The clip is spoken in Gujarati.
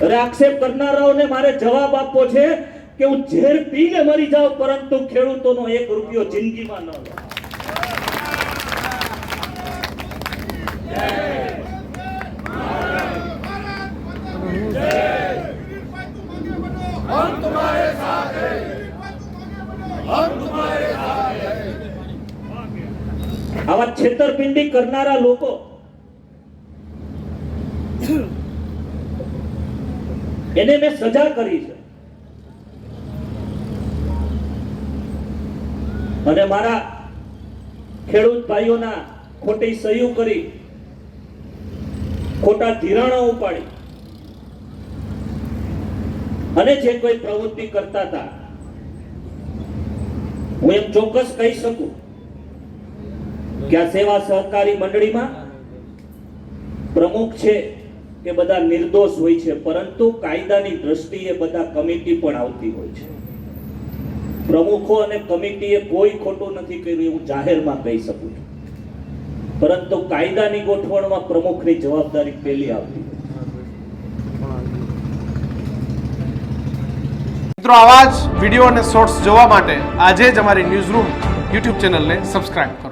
અરે આક્ષેપ કરનારાઓને મારે જવાબ આપવો છે કે હું ઝેર પીને મરી જાઉં, પરંતુ ખેડૂતોનો 1 રૂપિયો જિંદગીમાં ન લઉં. આવા છેતરપિંડી કરનારા લોકો એને મેં સજા કરી છે, અને મારા ખેડૂત ભાઈઓના ખોટી સહીઓ કરી, ખોટા ધિરાણો ઉપાડી અને જે કોઈ પ્રવૃત્તિ કરતા હતા, હું એમ ચોક્કસ કહી શકું કે આ સેવા સહકારી મંડળીમાં પ્રમુખ છે કે બધા નિર્દોષ હોય છે, પરંતુ કાયદાની દ્રષ્ટિએ બધા કમિટી પણ આવતી હોય છે. પ્રમુખો અને કમિટીએ કોઈ ખોટું નથી કર્યું એવું જાહેરમાં કહી શકું છું, પરંતુ કાયદાની ગોઠવણમાં પ્રમુખની જવાબદારી પહેલી આવતી. મિત્રો, આવા જ વિડીયો અને શોર્ટ્સ જોવા માટે આજે જ અમારી ન્યૂઝ રૂમ યુટ્યુબ ચેનલને સબસ્ક્રાઇબ કરો.